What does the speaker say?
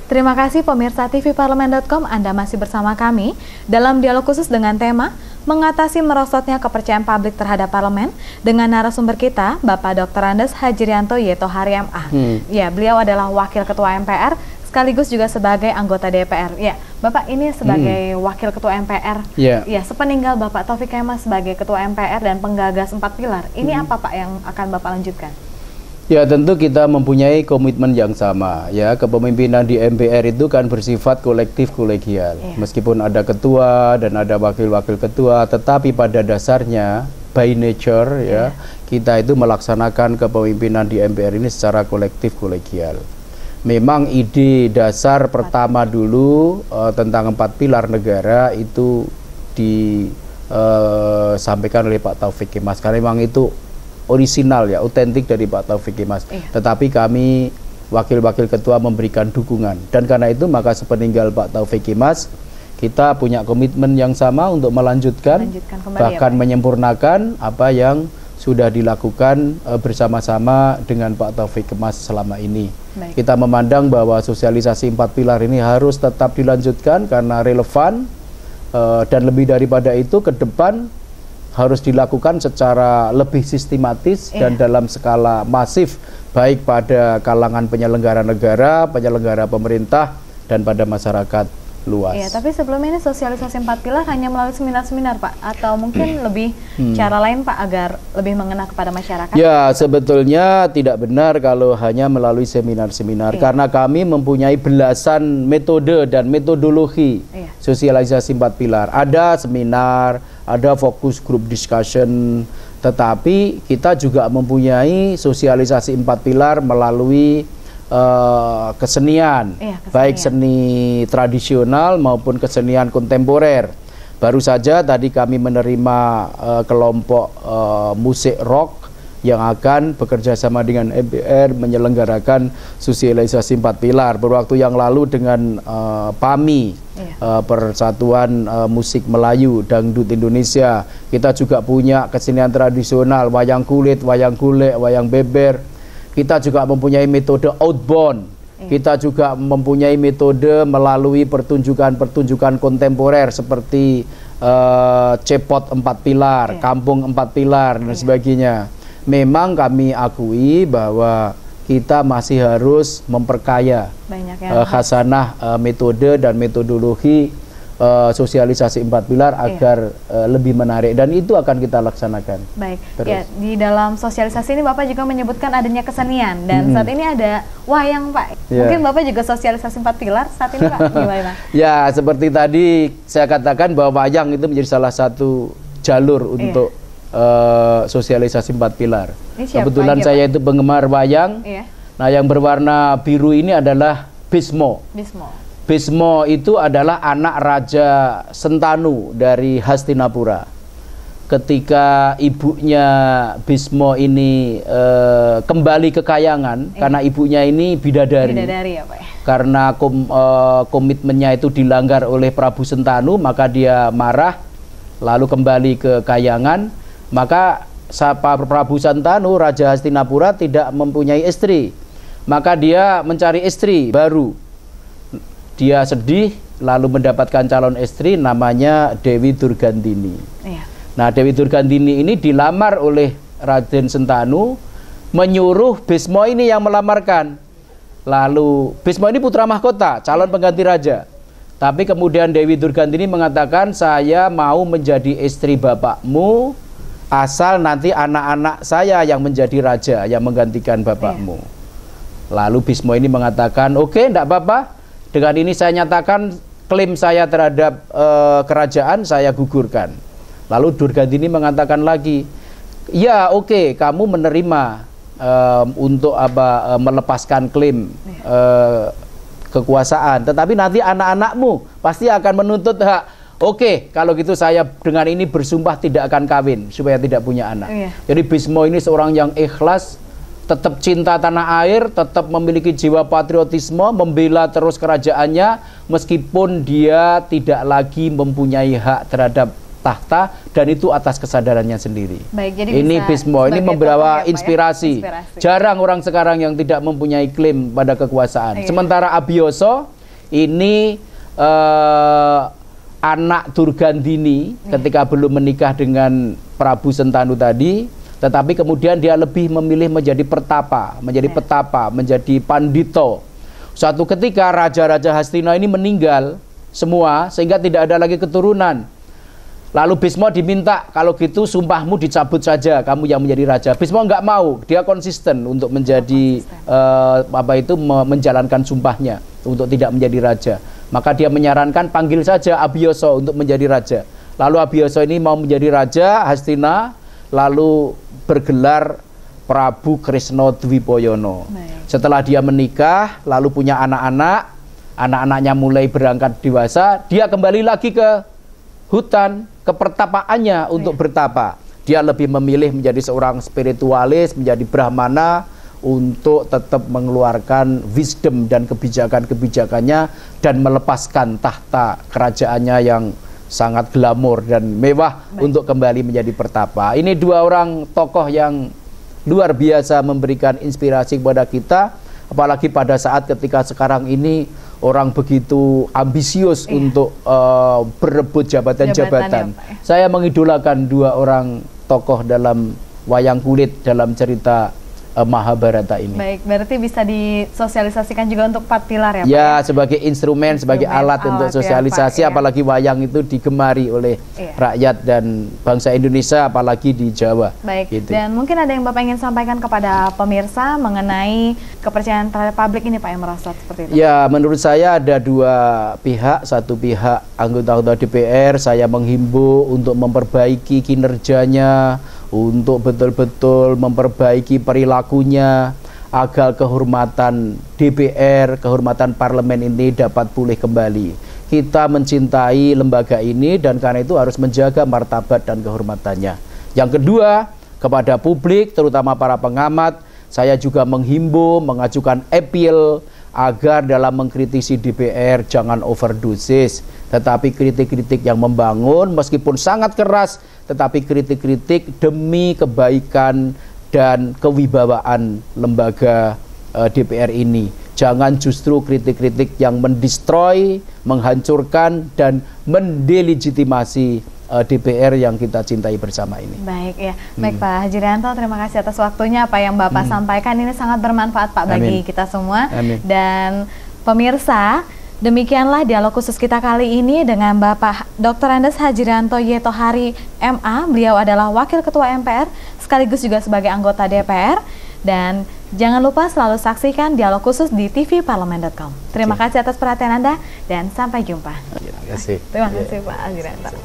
Terima kasih pemirsa tvparlemen.com, Anda masih bersama kami dalam dialog khusus dengan tema mengatasi merosotnya kepercayaan publik terhadap parlemen dengan narasumber kita, Bapak Dr. Andes Hajrianto Yetohari MA. Ya, beliau adalah Wakil Ketua MPR sekaligus juga sebagai anggota DPR. Ya, Bapak ini sebagai Wakil Ketua MPR. Ya, sepeninggal Bapak Taufik Kemas sebagai Ketua MPR dan penggagas 4 pilar. Ini apa Pak yang akan Bapak lanjutkan? Ya, tentu kita mempunyai komitmen yang sama. Ya, kepemimpinan di MPR itu kan bersifat kolektif kolegial. Meskipun ada ketua dan ada wakil-wakil ketua, tetapi pada dasarnya by nature ya, kita itu melaksanakan kepemimpinan di MPR ini secara kolektif kolegial. Memang ide dasar pertama dulu tentang 4 pilar negara itu disampaikan oleh Pak Taufik Kemas, karena memang itu orisinal ya, otentik dari Pak Taufik Kemas. Tetapi kami wakil-wakil ketua memberikan dukungan, dan karena itu maka sepeninggal Pak Taufik Kemas kita punya komitmen yang sama untuk melanjutkan bahkan menyempurnakan apa yang sudah dilakukan bersama-sama dengan Pak Taufik Kemas selama ini. Kita memandang bahwa sosialisasi 4 pilar ini harus tetap dilanjutkan karena relevan, dan lebih daripada itu ke depan harus dilakukan secara lebih sistematis dan dalam skala masif, baik pada kalangan penyelenggara negara, penyelenggara pemerintah, dan pada masyarakat luas. Iya, tapi sebelum ini sosialisasi 4 pilar hanya melalui seminar-seminar Pak, atau mungkin lebih cara lain Pak agar lebih mengena kepada masyarakat? Ya, sebetulnya tidak benar kalau hanya melalui seminar-seminar, karena kami mempunyai belasan metode dan metodologi sosialisasi 4 pilar. Ada seminar, ada fokus group discussion, tetapi kita juga mempunyai sosialisasi 4 pilar melalui kesenian, baik seni tradisional maupun kesenian kontemporer. Baru saja tadi kami menerima kelompok musik rock yang akan bekerja sama dengan MPR menyelenggarakan sosialisasi 4 pilar. Berwaktu yang lalu dengan PAMI, Persatuan Musik Melayu Dangdut Indonesia, kita juga punya kesenian tradisional, wayang kulit, wayang golek, wayang beber. Kita juga mempunyai metode outbound. Kita juga mempunyai metode melalui pertunjukan-pertunjukan kontemporer seperti cepot 4 pilar, kampung 4 pilar, dan sebagainya. Memang kami akui bahwa kita masih harus memperkaya khasanah metode dan metodologi sosialisasi 4 pilar agar lebih menarik, dan itu akan kita laksanakan. Baik, ya, di dalam sosialisasi ini Bapak juga menyebutkan adanya kesenian, dan saat ini ada wayang Pak. Mungkin Bapak juga sosialisasi 4 pilar saat ini Pak, gimana? Ya, seperti tadi saya katakan bahwa wayang itu menjadi salah satu jalur untuk sosialisasi 4 pilar. Kebetulan saya itu penggemar wayang. Nah, yang berwarna biru ini adalah Bismo. Bismo itu adalah anak Raja Sentanu dari Hastinapura. Ketika ibunya Bismo ini kembali ke kayangan, karena ibunya ini bidadari ya, Pak, karena komitmennya itu dilanggar oleh Prabu Sentanu, maka dia marah, lalu kembali ke kayangan. Maka Prabu Sentanu, Raja Hastinapura, tidak mempunyai istri, maka dia mencari istri baru. Dia sedih, lalu mendapatkan calon istri namanya Dewi Durgandini. Nah, Dewi Durgandini ini dilamar oleh Raden Sentanu, menyuruh Bismo ini yang melamarkan. Lalu Bismo ini putra mahkota, calon pengganti raja. Tapi kemudian Dewi Durgandini mengatakan, saya mau menjadi istri bapakmu, asal nanti anak-anak saya yang menjadi raja, yang menggantikan bapakmu. Lalu Bismo ini mengatakan, oke, enggak apa-apa. Dengan ini saya nyatakan klaim saya terhadap kerajaan saya gugurkan. Lalu Durgandini mengatakan lagi, ya oke, kamu menerima untuk melepaskan klaim kekuasaan, tetapi nanti anak-anakmu pasti akan menuntut hak. Oke, kalau gitu saya dengan ini bersumpah tidak akan kawin supaya tidak punya anak. Jadi Bismo ini seorang yang ikhlas, tetap cinta tanah air, tetap memiliki jiwa patriotisme, membela terus kerajaannya meskipun dia tidak lagi mempunyai hak terhadap tahta, dan itu atas kesadarannya sendiri. Baik, jadi ini Bismo ini membawa inspirasi. Jarang orang sekarang yang tidak mempunyai klaim pada kekuasaan. Sementara Abioso ini anak Durgandini ketika belum menikah dengan Prabu Sentanu tadi, tetapi kemudian dia lebih memilih menjadi pertapa, menjadi petapa, menjadi pandito. Suatu ketika Raja-Raja Hastina ini meninggal semua sehingga tidak ada lagi keturunan. Lalu Bisma diminta, kalau gitu sumpahmu dicabut saja, kamu yang menjadi raja. Bisma nggak mau, dia konsisten untuk menjadi menjalankan sumpahnya untuk tidak menjadi raja. Maka dia menyarankan panggil saja Abhiyasa untuk menjadi raja. Lalu Abhiyasa ini mau menjadi raja Hastina, lalu bergelar Prabu Kresna Dwipoyono. Setelah dia menikah, lalu punya anak-anak, anak-anaknya mulai berangkat dewasa, dia kembali lagi ke hutan, ke pertapaannya untuk bertapa. Dia lebih memilih menjadi seorang spiritualis, menjadi brahmana, untuk tetap mengeluarkan wisdom dan kebijakan-kebijakannya dan melepaskan tahta kerajaannya yang sangat glamor dan mewah untuk kembali menjadi pertapa. Ini dua orang tokoh yang luar biasa memberikan inspirasi kepada kita, apalagi pada saat ketika sekarang ini orang begitu ambisius untuk berebut jabatan-jabatan. Saya mengidolakan dua orang tokoh dalam wayang kulit dalam cerita Mahabharata ini. Baik, berarti bisa disosialisasikan juga untuk 4 pilar ya Pak? Ya, sebagai instrumen, sebagai alat untuk sosialisasi, ya, Pak, apalagi wayang itu digemari oleh rakyat dan bangsa Indonesia, apalagi di Jawa. Baik, gitu. Dan mungkin ada yang Bapak ingin sampaikan kepada pemirsa mengenai kepercayaan terhadap publik ini Pak yang merosot seperti itu? Ya, menurut saya ada dua pihak. Satu pihak anggota-anggota DPR, saya menghimbau untuk memperbaiki kinerjanya, untuk betul-betul memperbaiki perilakunya agar kehormatan DPR, kehormatan parlemen ini dapat pulih kembali. Kita mencintai lembaga ini dan karena itu harus menjaga martabat dan kehormatannya. Yang kedua, kepada publik, terutama para pengamat, saya juga menghimbau, mengajukan appeal agar dalam mengkritisi DPR jangan overdosis, tetapi kritik-kritik yang membangun meskipun sangat keras, tetapi kritik-kritik demi kebaikan dan kewibawaan lembaga DPR ini. Jangan justru kritik-kritik yang mendestroy, menghancurkan dan mendelegitimasi DPR yang kita cintai bersama ini. Baik ya, baik Pak Hajrianto, terima kasih atas waktunya. Apa yang Bapak sampaikan ini sangat bermanfaat Pak bagi kita semua. Dan pemirsa, demikianlah dialog khusus kita kali ini dengan Bapak Dr. Andes Hajrianto Y. Tohari MA. Beliau adalah Wakil Ketua MPR sekaligus juga sebagai anggota DPR. Dan jangan lupa selalu saksikan dialog khusus di tvparlemen.com. Terima kasih atas perhatian Anda dan sampai jumpa. Terima kasih. Terima kasih Pak Hajrianto.